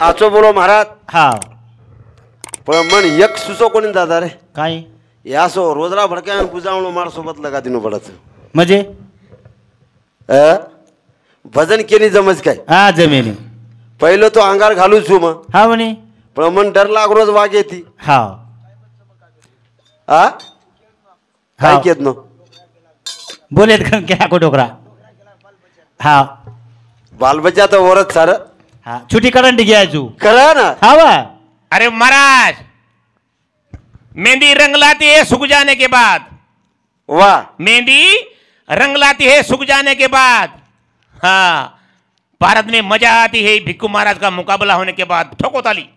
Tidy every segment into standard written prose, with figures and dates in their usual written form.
आचो बोलो महाराज हा पण मन एक सुसो कोणी दादा रे काय यासो रोजला भडक्या बुजावणो मार सोबत लगा दिनो पडत म्हणजे भजन केली जमच काय हा जमेली पहिलं तो अंगार घालू छु मग हा म्हणे पण मन डर लाग रोज वाग येती हा हा काय हा. केत नो बोलेत का क्या को डोकरा हा बालबच्चा तर वरच सार हा छुट्टी करंट घ्यायचू खरा ना हा वा अरे महाराज मेहंदी रंग लाती है सूख जाने के बाद वाह मेहंदी रंग लाती है सूख जाने के बाद हाँ भारत में मजा आती है भिक्खू महाराज का मुकाबला होने के बाद ठोको ताली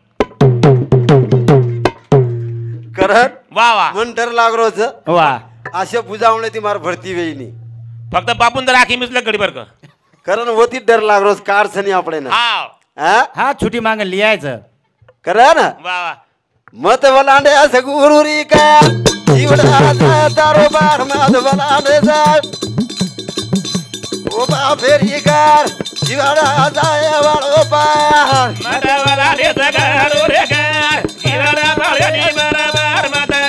करत वाह वाह मन डर लाग रोज वा असे बुजावणे ती मार भरती वेईनी फक्त बापून तर आखी मिसलं गडीभर का कारण होती डर लाग रोज कार सनी आपले ना हाँ हा हा छुट्टी मागं लिहायचं करा ना वाह वाह मत वलांडे असं गुरुरी का जीवडा तारो बार माध वलांडे साहेब ओ बा फेरी कार जीवडा जाय वाळो पार मता वाला रे सगारो रे कार गिरडा बाळनी बराबर मता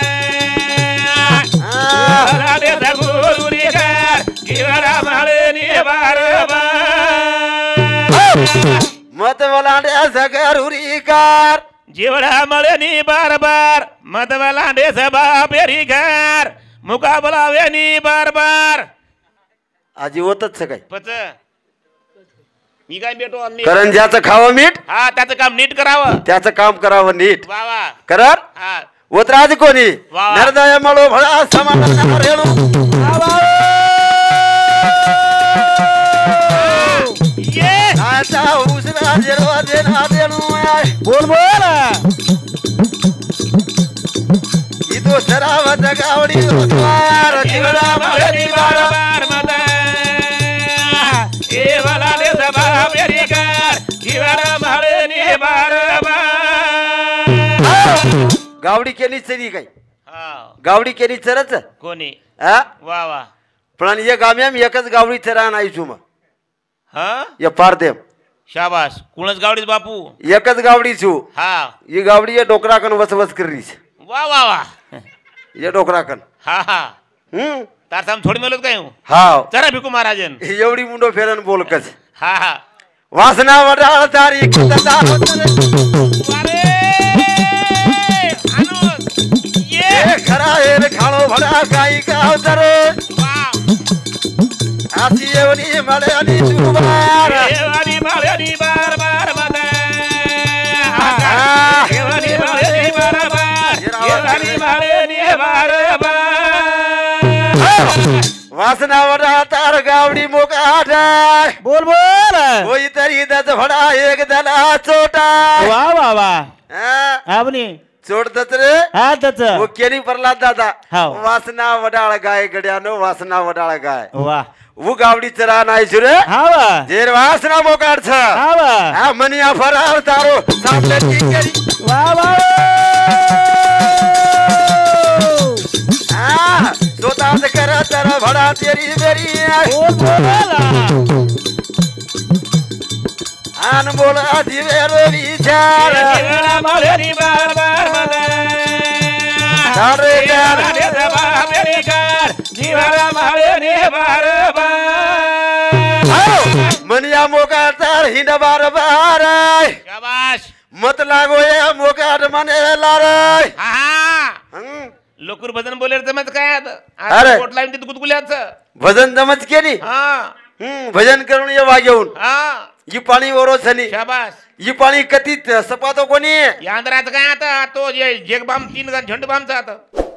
वाला रे सगुरु रे कार गिरडा बाळनी बराबर मत वलांडे असं गुरुरी कार जीवडा मळनी बराबर मत वाला रे सभा फेरी कार मुकाबला वेनी बराबर आजी होतच काय पच मी काय भेटो आम्ही कारण ज्याचं खावं मीठ हा त्याचं काम नीट करावं त्याचं काम करावं नीट वा वा करार हा ओतराज कोणी वा. नरदय मळो भळा समान रेणू ये आता उसरा जेरवा देना देणू बोल बोल इतो सरावत गावडी द्वार जीवडा मळनी बराबर मत ए वाला रे सभा फेरी कार जीवडा मळनी बराबर गावडी केली चरी काय हा गावडी केली चरच कोणी हा वा वा पण ये गाम्याम एकच गावडी चरा नाही छुम हा ये पार देम शाबास कुणच गावडीच बापू एकच गावडी छु हा ये गावडी ये डोकराकन वसवस करीस वा वा वा ये डोकराकन हा हा तार साम थोडी मेलोत काय हाव जरा भिकू महाराजन एवढी मुंडो फेरन बोलकच हा हा वासना वडाळ तारी कुतदा अरे अनुज ये ए खरा हेर खाणो भडा काही गाव तर वा आसी एवढी मळे आणि सुबार देवानी माळनी बराबर मत आ. देवानी माळनी बराबर देवानी माळनी बराबर वासना वडा तार गावडी मोकाट बोल बोल होई तरी दच भडा एक दला चोटा वा वा वा हा, हा म्हणे चोडतच रे हा त्याच वो केनी प्रल्हाद दादा हाव. वासना वडाळ गाय गड्यानो वासना वडाळ गाय वा वो गावडी चरा नाही सुरे हा वा जेर वासना मोकाट छ हा वा हा मनिया फरार तारो सामने टिकरी वा वा हा स्वतःच कर तर भडा तेरी बेरी बोल बोल आन बोला दिवेरो विचार देवाला माळनी बराबर मत सारे देवाला सभा फेरी कार जीवाला माळनी बराबर मनिया मोका तार हिंड बार बार शाबाश मत लागो ये मोकाट मने लार हा हा लोकर भजन बोलेर जमत काय अरे. आता कोट लाईन तिथे गुदगुल्याचं भजन जमच केली हा भजन करून ये वागेऊन हा ही पाणी ओरोसनी शाबास ही पाणी कती सपातो कोणी यांद्राचं काय आता तो जेग बाम तीन का झंड बामचा आता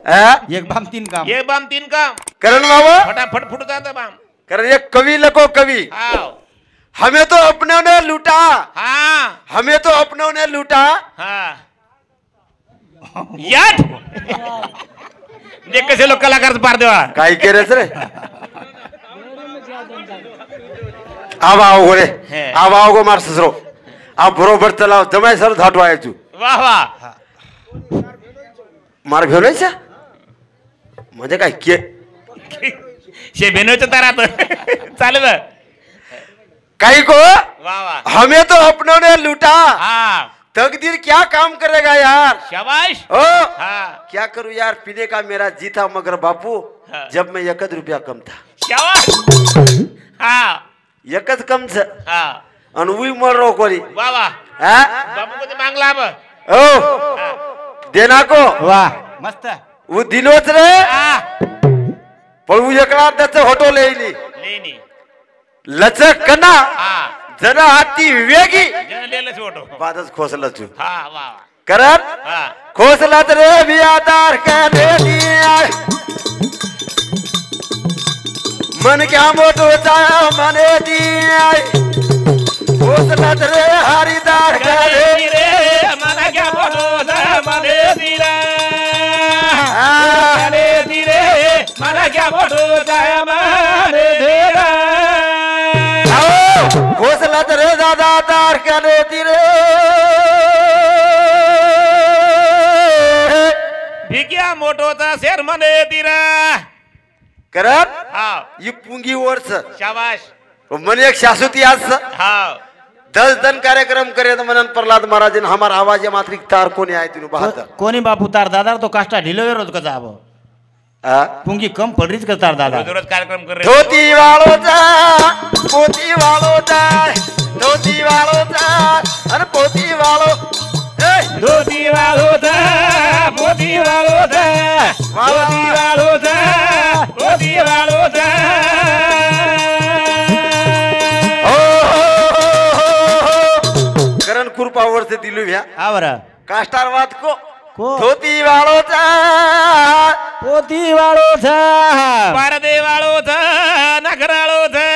हा? एक भाम तीन काम एक बाम तीन काम करण बाबा फटाफट फुट जाता बाम कारण एक कवि लको कवि हाव हमें तो अपनों ने लूटा हा हमें तो अपनों ने लूटा हा यात देख कसे लोक कलाकार पार देवा काय केरेस रे आवाओ गोरे हे. आवाओ गो मार ससरो आ बरोबर चलाव जमाय सर धाटवायचू वाह वाह मार घेऊनयचा म्हणजे काय के शे बेनोचं तारात चालू कहीं को वाह वाह हमें तो अपनों ने लूटा, हाँ तकदीर क्या काम करेगा यार। शाबाश ओ हाँ क्या करूं यार, पीने का मेरा जी था मगर बापू हाँ। जब मैं 1 रुपया कम था, शाबाश हाँ 1 कम से हाँ अनुभवी मर रहो कोरी वाह वाह हाँ? बापू को तो मांग लाभ ओ देना को वाह मस्त वो दिनोच रे हाँ पण वो एकला दच होटो लेली लेनी लचक कना हाँ जरा हाती वेगी जन ले ले छोटो बादच खोसला छु हाँ वाह वाह करत हाँ खोसलत रे बियादार के दे दिया मन क्या मोटो चाया मने दिया खोसलत रे हरिदार के दे रे मना क्या बोलो मने दिला हाँ। मने दिरे मना क्या बोलो मने दिला खोसलत रे दादा तार के दे दिरे भिक्या मोटो ता शेर मने दिरा करत हाँ ये पुंगी वर्ष शाबाश मन एक शाश्वती आज हाँ 10 दिन कार्यक्रम करे तो मनन प्रहलाद महाराज ने हमारा आवाज मात्रिक तार कोणी आहे तिनु बहादर कोणी बापू तार दादा तो काष्टा ढिलो रोज का जाबो पुंगी कम पडरीच का तार दादा रोज रोज कार्यक्रम कर रहे धोती वालो चा पोती वालो चा धोती वालो चा अरे पोती वालो ए धोती वालो था मोती वालो था मोती वालो था मोती वालो था करण कृपावर से दिलू भ्या आवरा काष्टारवाद को को धोती वालो चा पोती वाळो था परदे वालो था नखरालो था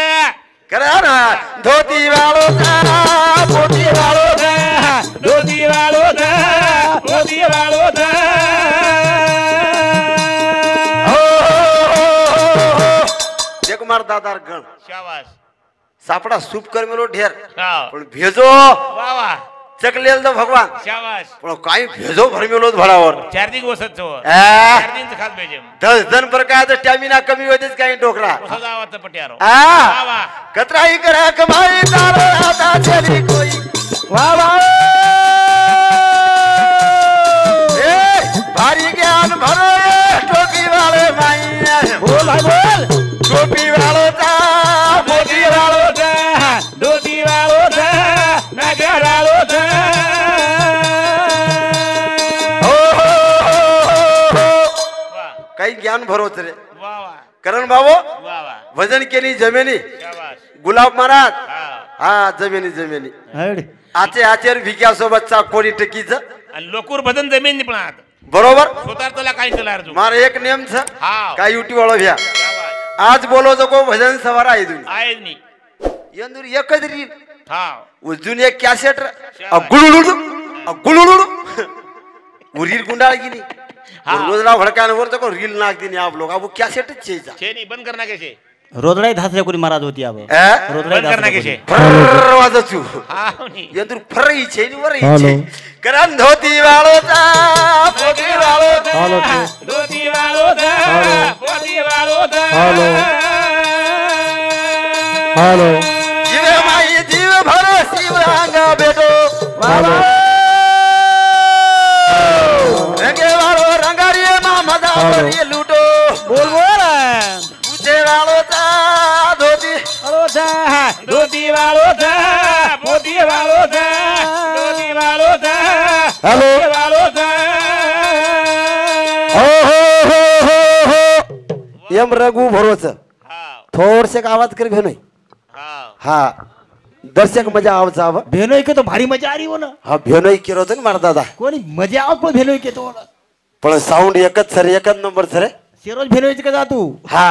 करण धोती वालो चा पोती वालो चा धोती वालो था मोती वालो था एक मार दादार गण शाबाश सापडा सूप कर मेलो ढेर हाँ पण भेजो वाह वाह चकलेल तो भगवान शाबाश पण काही भेजो भर मेलो भडावर 4 दिन वसत छो आ, 4 दिन खास बेजे 10 दिन पर काय स्टॅमिना कमी होतेच काही डोकरा वसत आवाज पट्यारो आ वाह वाह कतराई करा कमाई तारो आता चली कोई वाह वाह ए भारी ज्ञान भरो टोपी वाले माईया बोल भाई बोल टोपी वालो ता मोती वालो धोती वालो था नखरालो था वाह काही ज्ञान भरोच रे वाह वाह करण बाबू वाह वाह वजन केली जमिनी शाबाश गुलाब महाराज हाँ हा जमिनी जमिनी हड आचे आचेर भिक्या सोबतचा कोणी टकीच आणि लोकूर भजन जमीन निपणात बरोबर स्वतः तुला काय चला अर्जुन मार एक नेम छ हाँ काय युट्यूब वालो भ्या शाबाश आज बोलो जको भजन सवारा आहे तुम्ही आहे नी यंदूर एकच रील हाँ उजून एक कॅसेट गुळुळुळु रील गुंडाळ गिनी हाँ। रोज राव भडकान वर जको रील नाक दिनी आप लोग अब कॅसेट चेजा छे नहीं बंद करना कैसे रोदडाई धासरे कोणी महाराज होती अब ए रोदडाई बंद करना धासरे कैसे फर वाजचू हाँ नहीं यंदूर फर इच्छे नि वर इच्छे करन धोती वालो ता पोती वालो ता धोती वालो था पोती वालो था हेलो जीव माई जीव भरो शिव अंगा बेटो रंगे वालो रंगारिये मा मजा करिए लूटो बोल बोल पूछे वालो ता धोती हेलो था धोती वालो था पोती वालो था धोती वालो था हेलो वालो था यम रघु भरोच हाँ थोडसे आवाज कर घेऊ नाही हाँ हा दर्शक मजा आवचा आव भेनोय के तो भारी मजा आ रही हो ना हा भेनोय केलो होतो ना मारा दादा कोणी मजा आव पण भेनोय के तो पण साऊंड एकच सर एकच नंबर सर शिरोज भेनोय का जा तू हा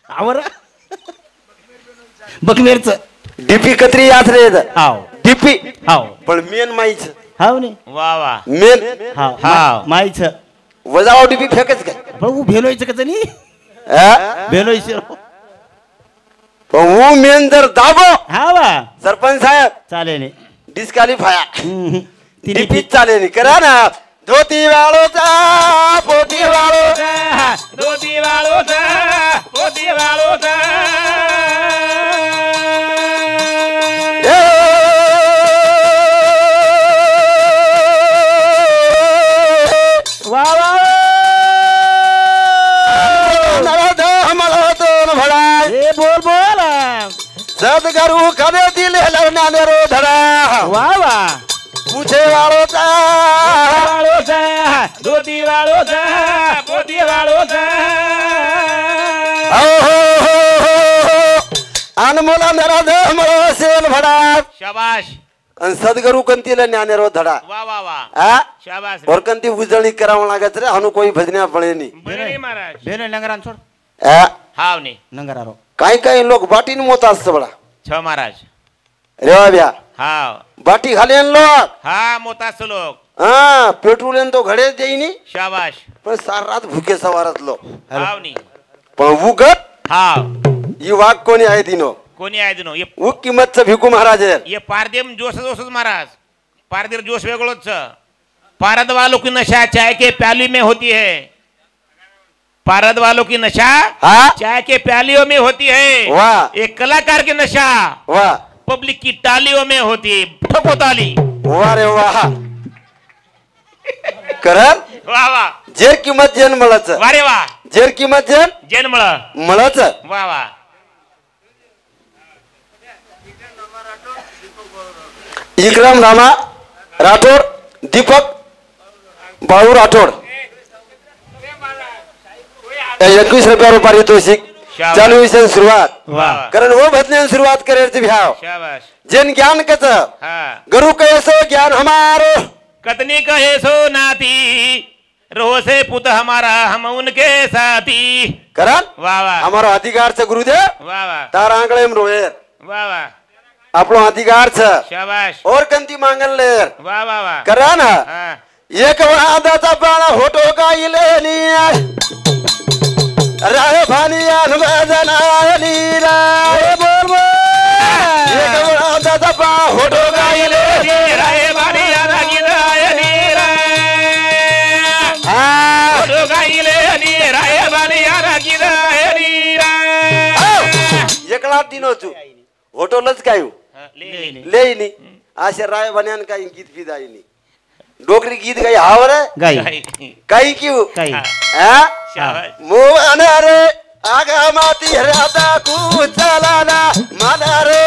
आवर बकमेरच डीपी कत्री याद रे हाव डीपी हाव पण मेन माईच हाव ने वाह वाह मेन हाव हाव. माईच वजाव डीपी फेकच काय पण उ भेनोयच का तनी हा? भेनोय शिरो पण वो मेन जर दाबो हावा सरपंच साहेब चाले ने डिस्कालिफाया तिने डीपी चाले नाही करा ना धोती वालो चा पोती वालो धोती वालो था पोती वालो था સદગરુ કને દિલે લરનાને રો ધડા વાહ વાહ પૂછે વાળો તા વાળો છે ધોતી વાળો છે પોતી વાળો છે અનમોલા નરા દે મળો સેલ ભડા शाबाश અને સદગરુ કંતી લે ન્યાને રો ધડા वाह वाह वाह હા शाबाश ઓર કંતી ઉજળણી કરાવવા લાગે છે આનું કોઈ ભજન્યા પડે નહીં बोले नहीं महाराज બેને લંગરાન છોડ હા हाव नहीं લંગરારો કાઈ કાઈ લોક બાટીને મોતા છે બડા छ महाराज રેવા બ્યા हाव બાટી ખાલી એન લોક हाँ मोता से लोग હા પેટ્રોલ એન તો ઘડે જઈ ની शाबाश પણ સાર રાત ભૂકે સવારત લો हाव नहीं પણ ઉગત हाव ઈ વાક કોની આય દીનો कोणी आहे दिनो उ किंमत છે ભીખુ મહારાજ ये पारदेम जोश जोश महाराज पारदेर जोश वेगळोच छ पारद वालों की नशा चाय के प्याली में होती है पारद वालों की नशा હા चाय के प्यालियों में होती है वाह एक कलाकार की नशा વાહ पब्लिक की टालियों में होती है ठोको ताली વાહ રે વાહ કરન वाह वाह જેર કિંમત જેન મળે છે वारे वाह જેર કિંમત જેન जन्मळ મળે છે वाह वाह इकराम रामा राठोड दीपक बाळू राठोड 21 रुपया पारितोषिक शाबाश. चालू विषय सुरुवात वाह कारण वो भजने सुरुवात करायची भ्याव शाबाश जेन ज्ञान कच हाँ गुरु कैसो ज्ञान हमारो कतनी कहे सो नाती रोह से पुत हमारा हम उनके साथी करण वाह वाह हमारो अधिकार છે गुरुदेव वाह वाह તાર આંગળે એમ રોએ वाह वाह આપણો અધિકાર છે शाबाश ઓર કંતી માંગલ લેર वाह वाह वाह કરણ हाँ एक वादाचा बाळा होतो गायलेनी राहे भानिया नुगजनायनी राय बोल बोल एक वादाचा बाळा होतो गायलेनी राय बारी यारा गिराय नीरा हा ओडो गाईले नी राय बारी यारा गिराय नीरा एकला दिनो छु होटोलच कायू ले लेईनी आशे राय बन्यान काही गीत फिदाईनी डोकरी गीत गाई हावर ગાઈ काही क्यू ગાઈ हा शाबाश मोहन रे आगा माती राता कुचलाला मला रे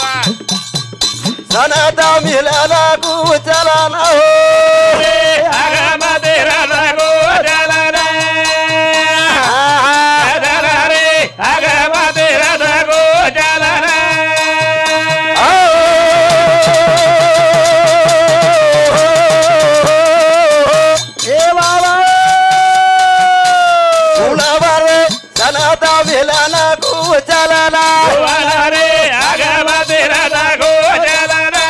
वाह सनाता मिलाला कुचलाला हो आगा मदेरा लागो जलाना जला रे आगा मदेरा लागो जलाना ए बाबा फुलावा रे सनाता मिलाला कुचलाला वाला रे आगा मदेरा लागो जलाना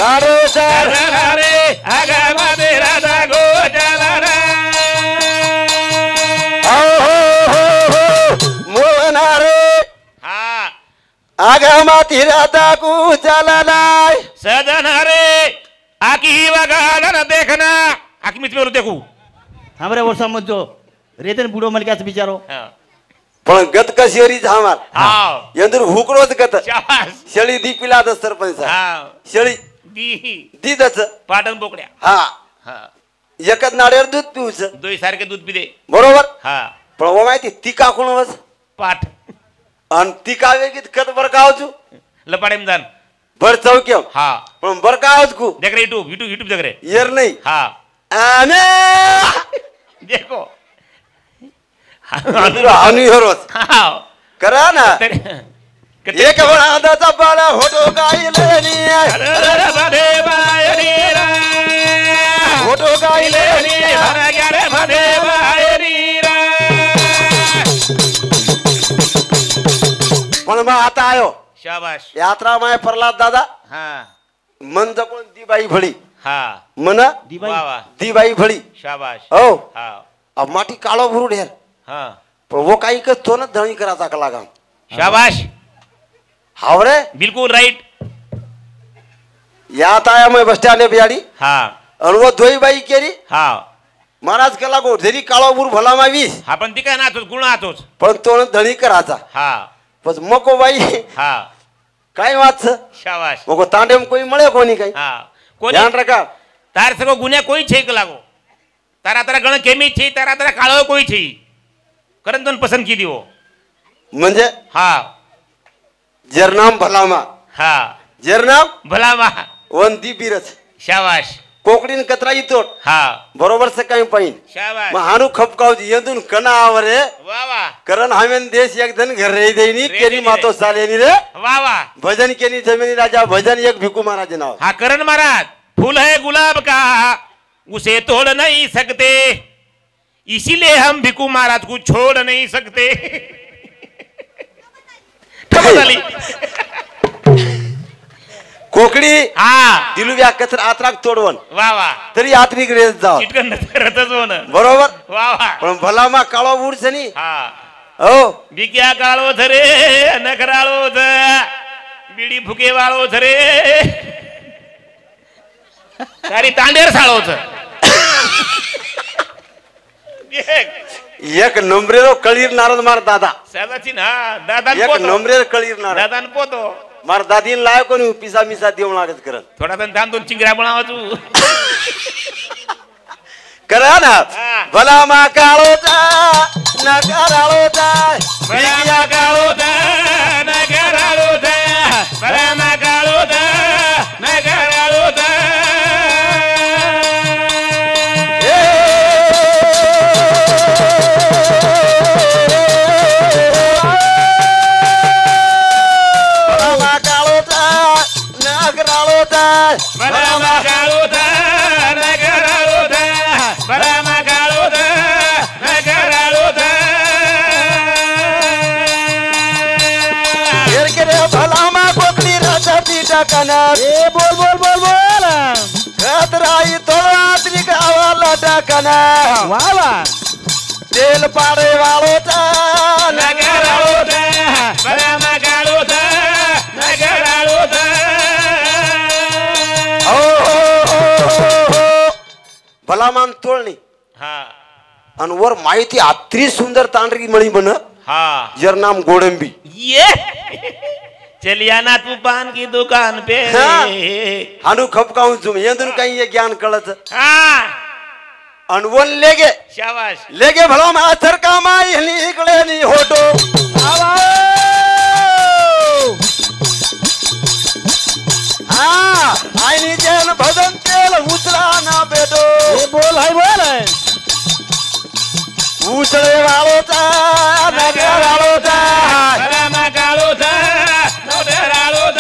सारो सर जला रे आगा मदेरा लागो जलाना मोहन रे हाँ आगा माती राता कुचलाला सजन रे आकी ही वगाला न देखना आकी मित्र देखू हमरे वो समझो रेतन बूढ़ो मल क्या बिचारो पण गत कशेरी झामार हाँ यंदर हुकरोच गत शाबाश शेळी दी पिलाद सरपंच हाँ शेळी दी दीदच पाटण बोकड्या हा हाँ एकच नाड्यावर दूध पिऊच दोई सारखे दूध पिदे बरोबर हाँ पण वो माहिती ती काकून वच पाठ आणि ती कावे गीत कत बर कावचू लपाडे में जान बर चौक्यो हाँ पण बर कावच कू देख रहे यूट्यूब यूट्यूब यूट्यूब देख रहे येर नाही हाँ आने देखो हानी हरोस हाँ करा ना तेरे एक बडा आदाचा बाळा होतो गायलेनी भदे बायरी रा होतो गायलेनी भरा ग्यारे भदे बायरी रा पण मग आता आयो शाबाश यात्रा माय प्रल्हाद दादा हाँ मन जपून दिबाई भळी हाँ मन દીવાઈ वाह वाह दिबाई भळी शाबाश हो हाँ अब माटी काळो भरू ढेर हाँ पण वो काही करतो ना धणी कराचा का लागा शाबाश हावरे बिल्कुल राइट यात आया मैं बस स्टँड बियाडी हाँ आणि वो दोई बाई केरी हाँ महाराज केला गो जरी काळो भरू भला मा वीस हा पण ती काय नाचोच गुण नाचोच पण तो ना धणी कराचा हाँ बस मको बाई हाँ काय वाच शाबाश मको तांडेम कोई મળે કોની કઈ हाँ कोणी ધ્યાન રખા તાર સગો ગુને કોઈ છે કે લાગો તારા તારા ગણ કેમી છે તારા તારા કાળો કોઈ છે કરન તન પસંદ કી દીવો म्हणजे हाँ जेर नाम भलामा हा जेर नाम भला मा वंदी बिरच शाबाश कोकणीन कतरा इतोट हा बरोबर से काही पाहिन शाबाश मग हानू खपकाव येदून कना आवरे वा वा करण हामेन देश एक धन घर रे देनी केरी मातो सालेनी रे वा वा भजन केनी जमिनी राजा भजन एक भिकू महाराज नाव हाँ करण महाराज फूल है गुलाब का उसे तोड़ नहीं सकते इसीलिए हम भिकू महाराज को छोड़ नहीं सकते ठमक कोकणी हा दिलुव्या कचरा आत्राक तोडवण वा वा तरी आत्रिक रेस जाव चिटकन रथच होण बरोबर वा वा पण भलामा काळो उडसनी हा हो बिक्या काळो धरे नखराळो ध बिडी फुके वाळो धरे सारी तांडेर साळोच एक नंबरेरो कळीर नारद मार दादा सदाची ना दादा एक नंबरेर कळीर नारद दादा पोतो मार दादीन लाय कोणी पिसा मिसा देऊ लागत करन थोडा जण थांब 2 चिंगऱ्या बनावा तू करा ना हा. भलामा काळोचा नकाराळोचा भला काळो ध नखराळो ध भला काळो ध नखराळो ध भलामा काळोचा नकाराळोचा भला काळो ध नखराळो ध भला काळो ध नखराळो ध रे भलामा कोकणी रथाची टाकना ए बोल बोल बोल बोल खतराई तोळातली गावाला टाकना वा वा तेल पाडे वाळोचा नखराळो ध भला काळो ध नखराळो ध भलामान तोळणी हा आणि वर माहिती अत्री सुंदर तांडरी मळी बन हा जर नाम गोडंबी ये चलिया ना तू पान की दुकान पे हाँ. हानू खपकावून जुम येदून काही ये ज्ञान कळत हाँ अनवन लेगे शाबाश लेगे भला माथर का माई निकळे नी होटो हा आईनी जेन भजन तेल उचला ना बेटो ए बोल हाय बोल उचळे वाळोचा नगर वाळोचा भला काळो ध नखराळो ध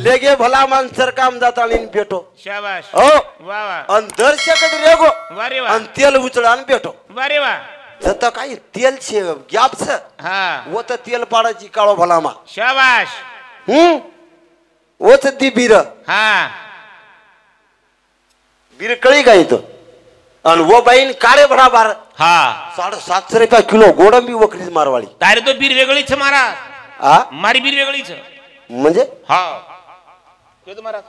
लेगे भला माणसर काम जातानी भेटो शाबाश हो वा वा अन दर्शक रेगो वारे वा अन तेल उचळा आणि भेटो वारे वा जत काही तेल छे गॅप छ हा वो तर तेल पाडाची काळो भलामा शाबाश ओच दी बीर हा बीर कळी काय तो अन वो बाईन काळे भडा बार हा 750 रुपया किलो गोडंबी वकरी मारवाळी तारे तो बीर वेगळीच मारा आ मारी बीर वेगळीच म्हणजे हा तो मारा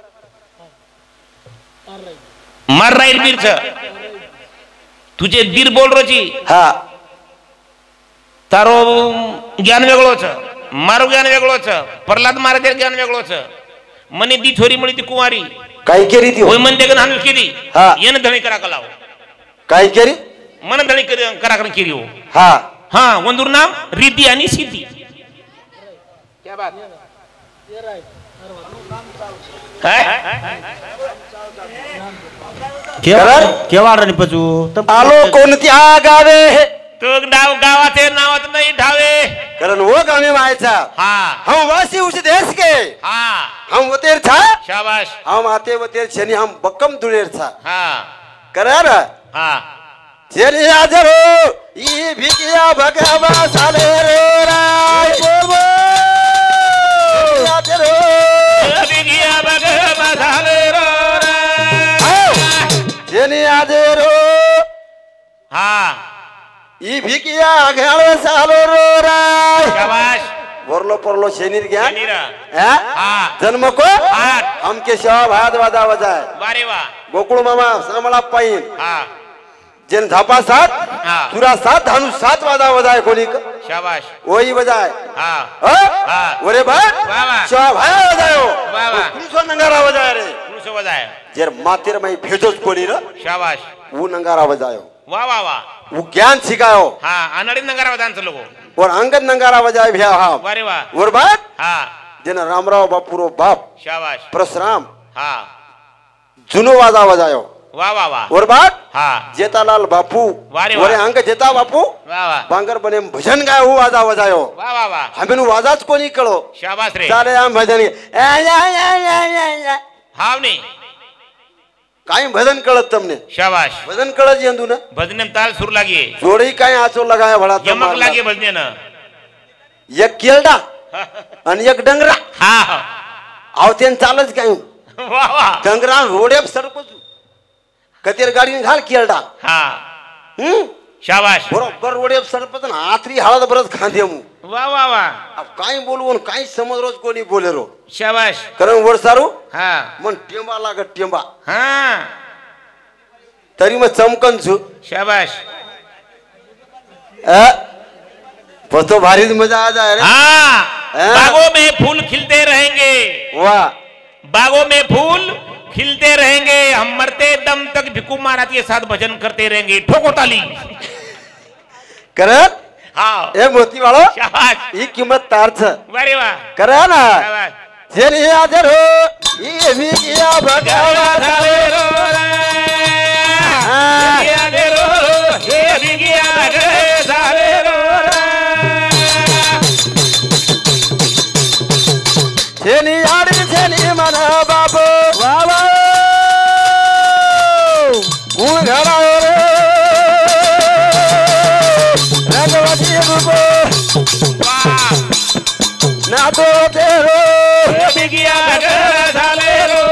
मार राहील बीरच तुझे बीर बोल रोची हा तारो ज्ञान वेगळोच मारो ज्ञान वेगळोच प्रल्हाद महाराज ज्ञान वेगळोच मने दी छोरी मळी ती कुंवारी काय केली ती होय मन देगन हानू केली हा. येन धणी करा कलाव काय केली मन धणी करा करा केली हो हा हा वंदूर नाम रिद्धी आणि सिद्धी क्या बात केव्हा रे पचू आलो कोणत्या गावे तो गावाचे नावात नाही ढावे कारण वो गावे मायचा हा हम वासी उस देश के हा हम वतेर था शाबाश हम आते वतेर छनी हम बक्कम दुलेर था हा करार हा छनी आजरो ई भिकिया भगवा साले रे राय बोल आजरो बिगिया बग मधाले रो छनी आजरो हा ई भिकिया घालो सालो रो राय शाबाश वरलो परलो शेनीर घ्या शनीरा. हा जन्म को आठ. हमके शवा भात वादा वजाय वारे वा गोकुळ मामा सामळा पाईन हा जेन धापा सात हा. तुरा सात धानू सात वादा वजाय कोणी शाबाश वही वजाय हा हा ओरे भाई वा वा. शवा भाया वजायो वा वा. कुणसो नंगारा वजाय रे पुरुष वजाय जेर मातेर मै भेजोच कोणी र शाबाश वो नंगारा वजायो वाह वाह वाह वो ज्ञान सिखायो हाँ अनाड़ी नंगारा बजान लोगो और अंगद नंगारा बजाए भैया हाँ वारे वाह और बात हाँ जेना रामराव बापूरो बाप शाबाश परशुराम हाँ जुनो वाजा बजायो वाह वाह वाह और बात हाँ जेतालाल बापू वारे और वाह अंग जेता बापू वाह वाह बांगर बने भजन गाय वो वाजा बजायो वाह वाह वाह हमें वाजाच को नहीं करो शाबाश रे सारे आम भजन हाव नहीं काई भजन कळत तमने शाबाश भजन कळत येंदू ना भजने में ताल सुर लागिए जोड़ी काई आचो लगाया भला तो यमक लागिए भजने ना एक केलडा आणि एक डंगरा हाँ आवतेन चालच काय वाह वाह डंगरा रोडे सरपच कतेर गाडी घाल केलडा हाँ शाबाश बरोबर रोडे सरपच ना आत्री हळद बरच खांदे मु वाह वाह वाह अब काई बोलवून काई समज रोज कोणी बोले रो शाबाश कारण वर सारू हाँ मन टेंबा लागत टेंबा हाँ तरी मग चमकन छु शाबाश तो भारी मजा आ जाए रे हाँ बागों में फूल खिलते रहेंगे वाह बागों में फूल खिलते रहेंगे हम मरते दम तक भिक्खू महाराज के साथ भजन करते रहेंगे ठोको ताली करत हाँ ए मोती वालो शाबाश ही किंमत तारच वारे वाह करा ना शाबाश जेनी हाजर हो ये भी किया भगवा साले रो हाँ। ये भी किया साले रो जेनी आड़ी जेनी मन बाबू बाबा कौन घड़ा रे रघुवती बाबू वाह ना तो तेरो ये भी किया साले रो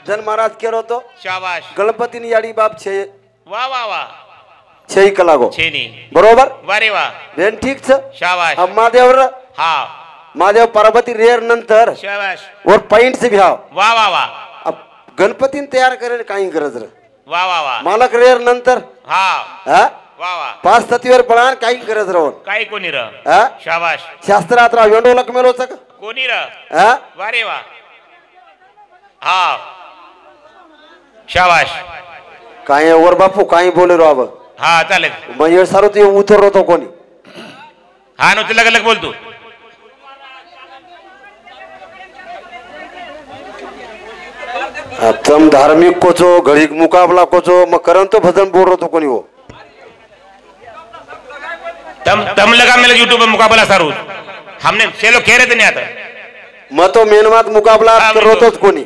जन महाराज केरो तो शाबाश गणपति ની યાડી બાપ છે वाह वाह वाह છે કલાકો छेनी बरोबर वारे वाह बेन ठीक છે शाबाश अब महादेव हाँ महादेव पार्वती रेर नंतर शाबाश और पॉइंट से भी आओ वाह वाह वाह अब गणपती तयार करे काही गरज रे वाह वाह वाह मालक रेर नंतर हाँ हा वाह वाह पाच तत्वीवर पळान काही गरज राहून काही कोणी र हा शाबाश शास्त्रात राव वेंडोलक मेलोच का कोणी र हा वारे वाह हाँ शाबाश काही वर बापू काही बोले रो अब हाँ चालेल मग सारू ते उतरलो तो कोणी हाँ नो लग लग बोल तू तम धार्मिक कोचो घडीक मुकाबला कोचो मग करन तो भजन बोल रहो तो कोणी हो तम लगा मेरे यूट्यूब पे मुकाबला सारू हमने चलो कह रहे थे नहीं आता मग तो मेनमात मुकाबला हा, करतो तोच कोणी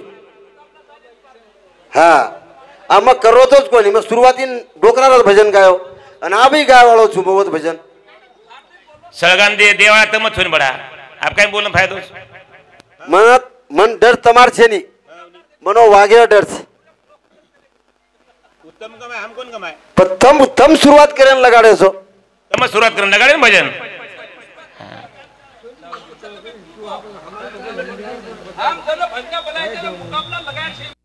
हा मग करतो तोच कोणी मग सुरुवातीन डोकरालाच भजन गायो आणि आबी गायवाळो छु बहुत भजन सळगान दे देवा तमत होईन बडा आप काय बोलणं फायदो मनत मन डर तमार छे नी मनो वागे डर छे उत्तम कमाय हम कोण कमाय पण तम सुरुवात करेन लगाडे छो तम सुरुवात करून लगाडे भजन हम चलो भजन बनाए मुकाबला लगाए